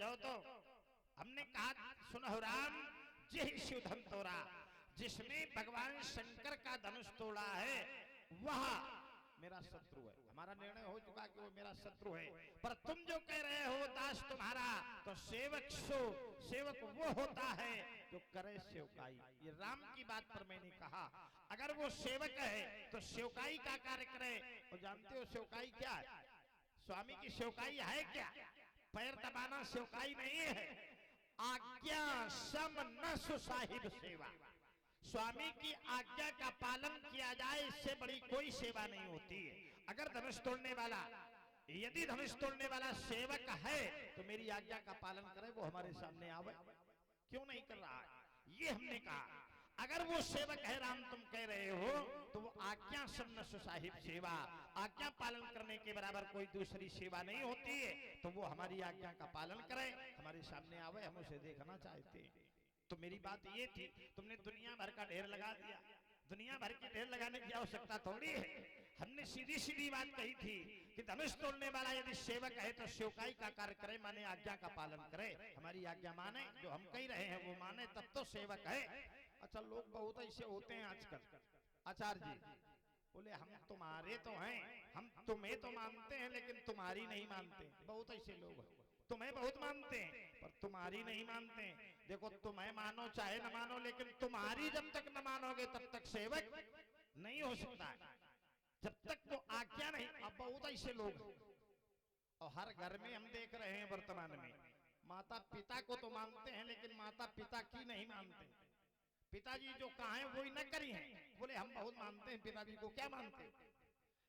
जाओ तो हमने कहा सुनो राम, यही शिव धन तोड़ा, जिसने भगवान शंकर का धनुष तोड़ा है वह मेरा शत्रु है। हमारा निर्णय हो चुका कि वो मेरा शत्रु है। पर तुम जो कह रहे हो दास तुम्हारा, तो सेवक वो होता है जो करे सेवकाई। ये राम की बात पर मैंने कहा, अगर वो सेवक है तो सेवकाई का कार्य करे। और जानते हो सेवकाई क्या है? स्वामी की सेवकाई है क्या? पैर दबाना सेवकाई नहीं है। आज्ञा सम न सुसाहिब सेवा। स्वामी की आज्ञा का पालन किया जाए, इससे बड़ी कोई सेवा नहीं होती है। अगर धनुष तोड़ने वाला, यदि धनुष तोड़ने वाला सेवक है तो मेरी आज्ञा का पालन करे, वो हमारे सामने आवे। क्यों नहीं कर रहा है? ये हमने कहा। अगर वो सेवक है राम तुम कह रहे हो, तो वो आज्ञा सन्न साहिब सेवा, आज्ञा पालन करने के बराबर कोई दूसरी सेवा नहीं होती है। तो वो हमारी आज्ञा का पालन करे, हमारे सामने आवे, हम उसे देखना चाहते हैं। तो मेरी बात ये थी, तुमने दुनिया भर का ढेर लगा दिया। दुनिया भर के ढेर लगाने की आवश्यकता थोड़ी है। हमने सीधी सीधी बात कही थी कि धनुष तोड़ने वाला यदि सेवक है तो सेवकाई का कार्य करे, माने आज्ञा का पालन करे, हमारी आज्ञा माने, जो हम कह रहे हैं वो माने, तब तो सेवक है। अच्छा, लोग बहुत ऐसे होते हैं आजकल। आचार्य जी बोले हम तुम्हारे तो हैं, हम तुम्हें तो मानते हैं लेकिन तुम्हारी नहीं मानते। बहुत ऐसे लोग हैं, तुम्हें बहुत मानते हैं पर तुम्हारी नहीं मानते। देखो, तुम्हें मानो चाहे न मानो, लेकिन तुम्हारी जब तक न मानोगे तब तक सेवक नहीं हो सकता है, जब तक वो आज्ञा नहीं। अब बहुत ऐसे लोग, और हर घर में हम देख रहे हैं वर्तमान में, माता पिता को तो मानते हैं लेकिन माता पिता की नहीं मानते। पिताजी जो कहा है वही न करी है। बोले हम बहुत मानते हैं पिताजी को, क्या मानते?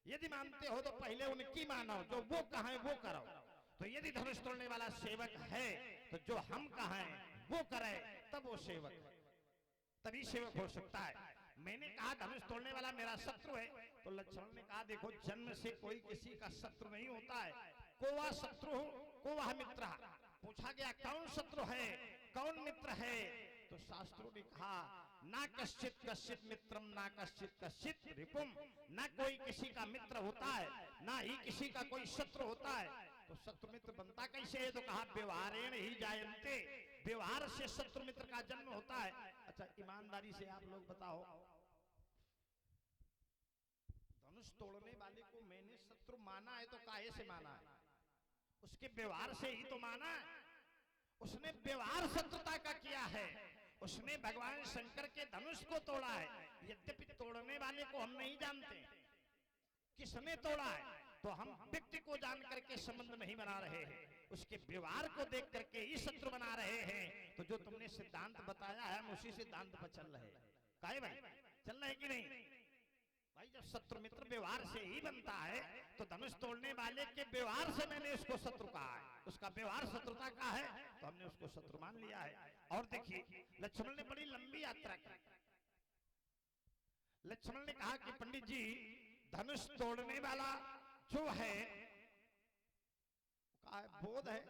यदि मानते हो तो पहले उनकी मानो, जो वो कहा है वो करो। तो यदि धनुष तोड़ने वाला सेवक है तो जो हम कहें वो करे, तब वो सेवक, तभी सेवक हो सकता है। मैंने कहा धनुष तोड़ने वाला मेरा शत्रु है, तो लक्ष्मण ने कहा देखो, जन्म से कोई किसी का शत्रु नहीं होता है। को वह शत्रु हो, को वह मित्र। पूछा गया कौन शत्रु है, कौन मित्र है? तो शास्त्रों ने कहा ना कश्चित कश्चित मित्रम, ना कश्चित कश्चित रिपुम। ना कोई किसी का मित्र होता है, ना ही किसी का कोई शत्रु होता है। तो शत्रु मित्र बनता कैसे है? तो कहा व्यवहारेण ही जायन्ते, व्यवहार से शत्रु मित्र का जन्म होता है। अच्छा, ईमानदारी से आप लोग बताओ, धनुष तोड़ने वाले को मैंने शत्रु माना है तो काहे से माना है? उसके व्यवहार से ही तो माना है। उसने व्यवहार शत्रुता का किया है, उसने भगवान शंकर के धनुष को तोड़ा है। यद्यपि तोड़ने वाले को हम नहीं जानते किसने तोड़ा है, तो हम व्यक्ति को जान करके संबंध नहीं बना रहे हैं, उसके व्यवहार को देख करके ही शत्रु बना रहे हैं। तो जो तुमने सिद्धांत बताया है हम उसी सिद्धांत पर चल रहे हैं। काहे भाई, चल रहे कि नहीं भाई? जब शत्रु मित्र व्यवहार से ही बनता है तो धनुष तोड़ने वाले के व्यवहार से मैंने उसको शत्रु कहा है, उसका व्यवहार शत्रुता का है तो हमने उसको शत्रु मान लिया है। और देखिए, लक्ष्मण ने बड़ी लंबी यात्रा की। लक्ष्मण ने कहा कि पंडित जी, धनुष तोड़ने वाला जो है बोध है,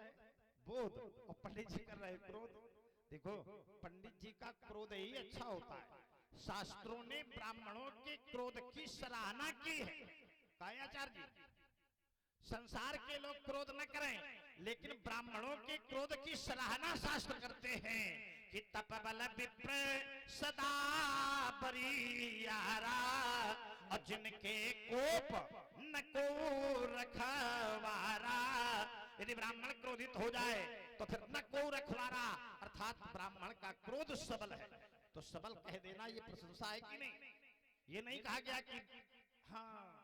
बोध, और पंडित जी कर रहे क्रोध। देखो, पंडित जी का क्रोध ही अच्छा होता है। शास्त्रों ने ब्राह्मणों के क्रोध की सराहना की है। कहा आचार्य जी, संसार के लोग क्रोध न करें, लेकिन ब्राह्मणों के क्रोध की सराहना शास्त्र करते हैं कि तपबल विप्र सदा बरियारा, और जिनके कोप न को रखवारा। यदि ब्राह्मण क्रोधित हो जाए तो फिर न को रखवारा, अर्थात ब्राह्मण का क्रोध सबल है। तो सबल कह देना ये प्रशंसा है कि नहीं? ये नहीं कहा गया कि हाँ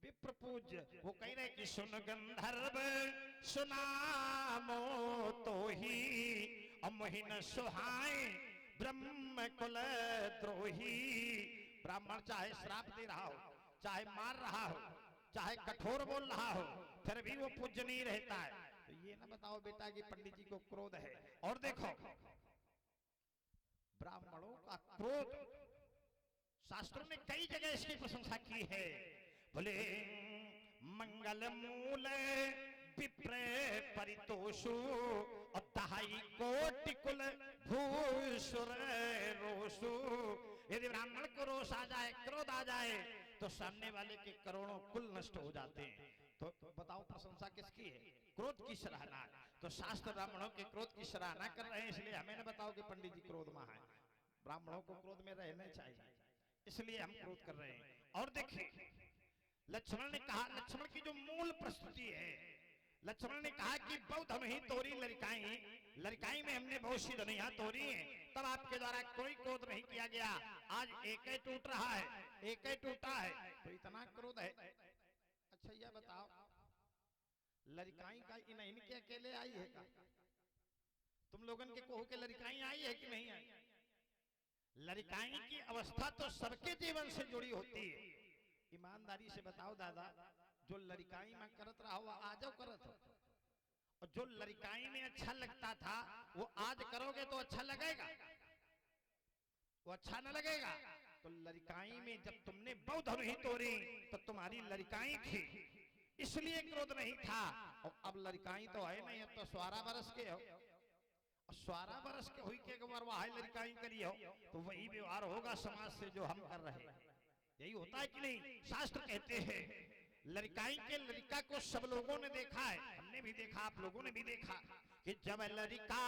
विप्र पूज्य, वो कह रहे कि सुन गंधर्व सुनामो तो ही, अमोहिन सुहाए ब्रह्म कुल द्रोही। ब्राह्मण चाहे श्राप दे रहा हो, चाहे मार रहा हो, चाहे कठोर बोल रहा हो, फिर भी वो पूजनीय रहता है। तो ये ना बताओ बेटा कि पंडित जी को क्रोध है। और देखो, ब्राह्मणों का क्रोध शास्त्रों ने कई जगह इसकी प्रशंसा की है। बोले मंगल मूल विप्र परितोषु, और दहाई कोटि कुल भूसुर रोषु। यदि ब्राह्मण को रोष आ जाए, क्रोध आ जाए, तो सामने वाले के करोड़ों कुल नष्ट हो जाते हैं। तो बताओ प्रशंसा किसकी है? क्रोध की सराहना। तो शास्त्र ब्राह्मणों के क्रोध की सराहना कर रहे हैं, इसलिए हमें न बताओ कि पंडित जी क्रोध में है। ब्राह्मणों को क्रोध में रहना चाहिए, इसलिए हम क्रोध कर रहे हैं। और देखिए लक्ष्मण ने कहा, लक्ष्मण की जो मूल प्रस्तुति है, लक्ष्मण ने कहा कि बहुत हम ही तोरी लड़काई, लड़काई में हमने बहुत सी धनिया तोरी है, तब आपके द्वारा कोई क्रोध नहीं किया गया। आज एक ही टूट रहा है, एक ही टूटा है, तो इतना क्रोध है। अच्छा यह बताओ लड़काई का इन इनके अकेले आई है का? तुम लोगन के कोह के लड़काई आई है कि नहीं आई? लड़काई की अवस्था तो सबके जीवन से जुड़ी होती है। ईमानदारी से बताओ दादा, जो लड़काई में करत रहा वो आज करत हो, और जो लड़काई में अच्छा लगता था वो आज करोगे तो अच्छा लगेगा? वो अच्छा न लगेगा। तो लड़काई में जब तुमने बहुत नहीं तोड़ी तो तुम्हारी लड़काई थी, इसलिए क्रोध नहीं था। और अब लड़काई तो है नहीं, अब तो 12 बरस के हो, 12 बरस के हुई के वह लड़काई करी हो, तो वही व्यवहार होगा समाज से जो हम कर रहे हैं। यही होता है कि नहीं? शास्त्र कहते हैं लड़काई के लड़का को सब लोगों ने देखा है, हमने भी देखा, आप लोगों ने भी देखा कि जब लड़का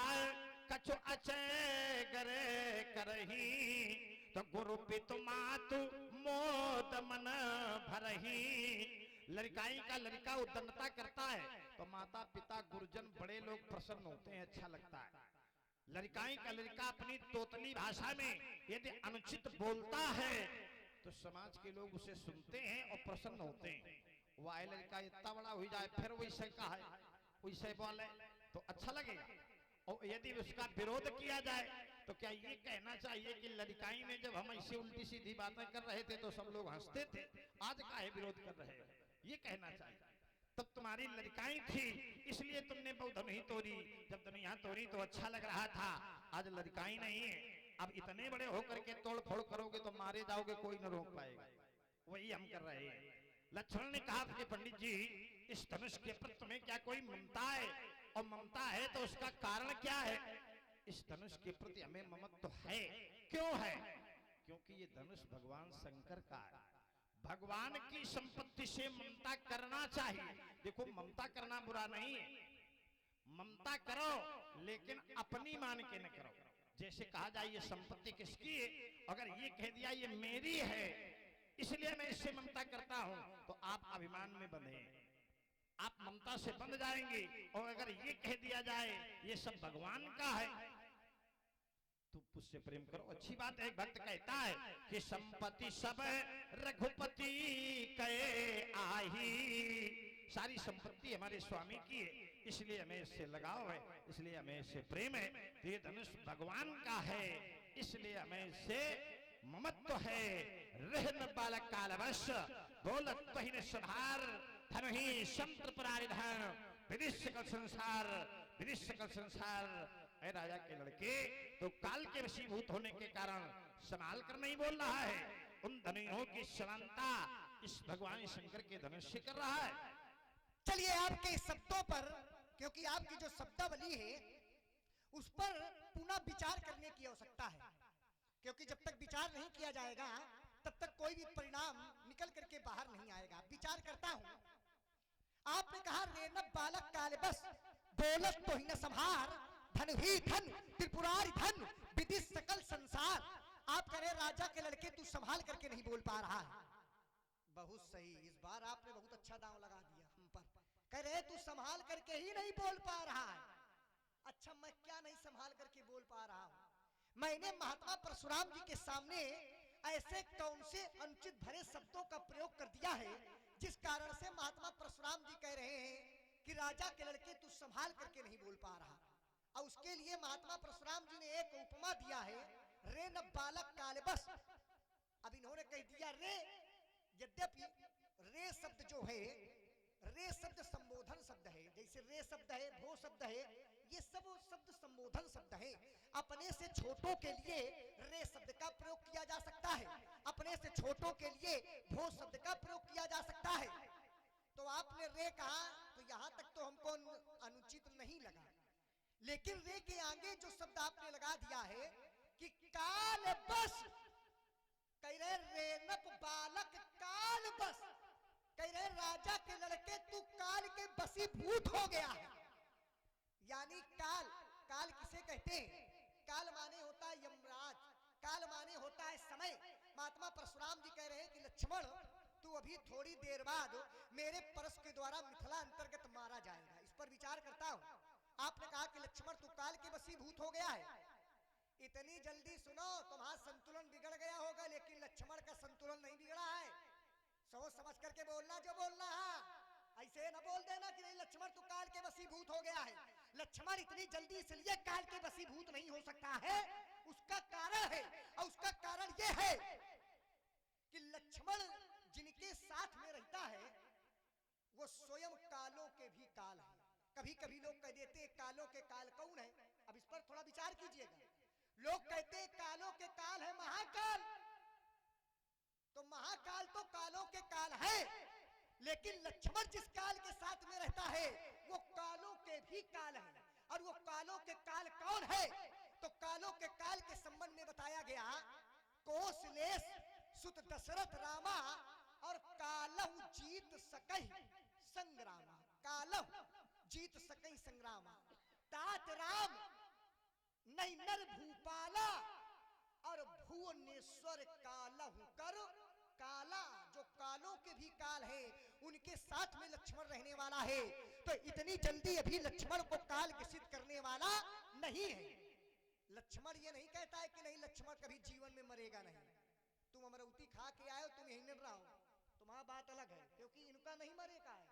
कछु अचय करे करही तो गुरु पितु मातु मोद मन भरही। लड़काई का लड़का उद्दंडता करता है तो माता पिता गुरुजन बड़े लोग प्रसन्न होते हैं, अच्छा लगता है। लड़काई का लड़का अपनी तोतली भाषा में यदि अनुचित बोलता है तो समाज के लोग उसे सुनते हैं और प्रसन्न होते हैं। वह लड़का इतना बड़ा हो जाए फिर वैसे का है वैसे बोले तो अच्छा लगेगा। और यदि उसका विरोध किया जाए तो क्या ये कहना चाहिए कि लड़काई में जब हम ऐसी उल्टी सीधी बातें कर रहे थे तो सब लोग हंसते थे, आज काहे विरोध कर रहे हैं, ये कहना चाहिए। तब तुम्हारी लड़काई थी इसलिए तुमने बहुत नहीं तोड़ी, जब दुनिया तोड़ी तो अच्छा लग रहा था, आज लड़काई नहीं है। अब इतने बड़े होकर के तोड़ फोड़ करोगे तो मारे जाओगे, कोई न रोक पाएगा। वही हम कर रहे हैं। लक्ष्मण ने कहा कि पंडित जी इस धनुष के प्रति में क्या कोई ममता है? और ममता है तो उसका कारण क्या है? इस धनुष के प्रति हमें ममत्व तो है। क्यों है? क्योंकि ये धनुष भगवान शंकर का है। भगवान की संपत्ति से ममता करना चाहिए। देखो ममता करना बुरा नहीं है, ममता करो लेकिन अपनी मान के न करो। जैसे कहा जाए ये संपत्ति किसकी है, अगर ये कह दिया ये मेरी है इसलिए मैं इससे ममता करता हूं तो आप अभिमान में बंधे, आप ममता से बंध जाएंगे। और अगर ये कह दिया जाए ये सब भगवान का है तो उससे प्रेम करो, अच्छी बात है। एक भक्त कहता है कि संपत्ति सब रघुपति कहे आही, सारी संपत्ति हमारे स्वामी की है इसलिए हमें इससे लगाव है, इसलिए हमें इससे प्रेम है। तो ये धनुष भगवान का है इसलिए हमें इससे ममत्व है। रहन बालक कालवश बोलत पहिन सभार धन ही संत प्रारिधन विदिश सकल संसार, विदिश सकल संसार। है राजा के लड़के तो काल के वशीभूत होने के कारण संभाल कर नहीं बोल रहा है, उन धनुओं की समानता इस भगवान शंकर के धनुष से कर रहा है। चलिए आपके शब्दों पर, क्योंकि आपकी जो शब्दावली है उस पर पुनः विचार करने की आवश्यकता है, क्योंकि जब तक विचार नहीं किया जाएगा तब तक कोई भी परिणाम निकल करके बाहर नहीं आएगा। विचार करता हूं, आपने कहा रेनब बालक काल बस बोलत तो ही न संभार धन ही धन त्रिपुरारी धन विदिश सकल संसार। आप कह रहे राजा के लड़के तू संभाल करके नहीं बोल पा रहा है। बहुत सही, इस बार आपने बहुत अच्छा दांव लगा दिया हम पर। कह रहे तू संभाल करके ही नहीं बोल पा रहा है। अच्छा मैं क्या नहीं संभाल करके बोल पा रहा हूं? मैंने महात्मा परशुराम जी के सामने ऐसे कौन से अनुचित भरे शब्दों का प्रयोग कर दिया है जिस कारण से महात्मा परशुराम जी कह रहे हैं कि राजा के लड़के तू संभाल करके नहीं बोल पा रहा। और उसके लिए महात्मा परशुराम जी ने एक उपमा दिया है, रे न बालक काले बस। अब इन्होंने कह दिया रे, यद्यपि रे शब्द जो है, रे शब्द संबोधन शब्द है, जैसे रे शब्द है, भो शब्द है, ये सब शब्द संबोधन शब्द है। अपने से छोटों के लिए रे शब्द का प्रयोग किया जा सकता है, अपने से छोटों के लिए भो शब्द का प्रयोग किया जा सकता है। तो आपने रे कहा तो यहां तक तो हमको अनुचित नहीं लगा, लेकिन रे के आगे जो शब्द आपने लगा दिया है कि काल बस, कह रहे रेनप बालक काल बस, कह रहे राजा के लड़के तू काल के बसीभूत हो गया है। यानी काल, काल किसे कहते हैं? काल माने होता है यमराज, काल माने होता है समय। महात्मा परशुराम जी कह रहे हैं कि लक्ष्मण तू अभी थोड़ी देर बाद मेरे परश के द्वारा मिथिला अंतर्गत मारा जाएगा। इस पर विचार करता हूं। आपने कहा कि लक्ष्मण तू काल के वशीभूत हो गया है। इतनी जल्दी सुनो, तुम्हारा संतुलन बिगड़ गया होगा, लेकिन लक्ष्मण का संतुलन नहीं बिगड़ा है। सोच समझ करके बोलना जो बोलना है, ऐसे न बोल देना कि नहीं लक्ष्मण तू काल के वशीभूत हो गया है। लक्ष्मण इतनी जल्दी इसलिए काल के वशीभूत नहीं हो सकता है, उसका कारण है, और उसका कारण यह है कि लक्ष्मण जिनके साथ में रहता है वो स्वयं कालों के भी काल है। कभी कभी लोग कह देते हैं कालों के काल कौन है? अब इस पर थोड़ा विचार कीजिएगा। लोग कहते हैं कालों के काल है महाकाल, तो महाकाल तो कालों के काल है, लेकिन लक्ष्मण जिस काल के साथ में रहता है वो कालों के भी काल है। और वो कालों के काल कौन है? तो कालों के काल के संबंध में बताया गया कौशलेश सुत दशरथ रामा और कालहु जीत सकहि संग्रामा। कालहु जीत सकहि संग्रामा। तात राम नहीं नर भूपाला और भुवनेश्वर कालहु कर काला। जो कालों के भी काल है उनके साथ में लक्ष्मण रहने वाला है। तो इतनी जल्दी अभी लक्ष्मण को काल ग्रसित करने वाला नहीं है। लक्ष्मण ये नहीं कहता है कि नहीं लक्ष्मण कभी जीवन में मरेगा नहीं। तुम अमरौती खा के आए हो, तुम यहीं न रहो, तुम्हारा बात अलग है, क्योंकि इनका नहीं मरेगा है,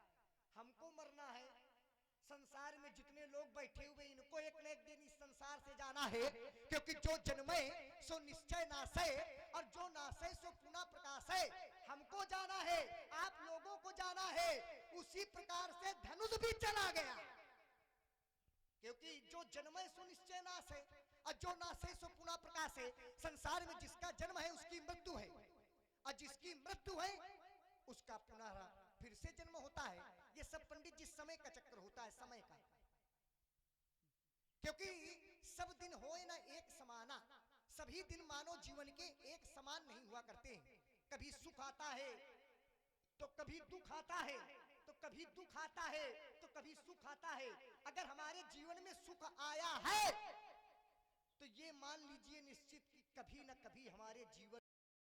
हमको मरना है। संसार में जितने लोग बैठे हुए इनको एक न एक दिन इस संसार से जाना है, क्योंकि जो जन्मे सो निश्चय नाशे और जो नाशे सो पुनः प्रकाश है। हमको जाना है, आप लोगों को जाना है। उसी प्रकार से धनुष भी चला गया, क्योंकि जो जन्मे सो निश्चय नाश है और जो नाशे सो पुनः प्रकाश है। संसार में जिसका जन्म है उसकी मृत्यु है, और जिसकी मृत्यु है उसका पुनः फिर से जन्म होता है। ये सब पंडित जी समय का चक्र होता है, समय का, क्योंकि सब दिन होए ना एक समाना। सभी दिन मानव जीवन के एक समान नहीं हुआ करते हैं। कभी सुख आता है तो कभी दुख आता है, तो कभी दुख आता है तो कभी सुख आता है। अगर हमारे जीवन में सुख आया है तो ये मान लीजिए निश्चित कि कभी न कभी हमारे जीवन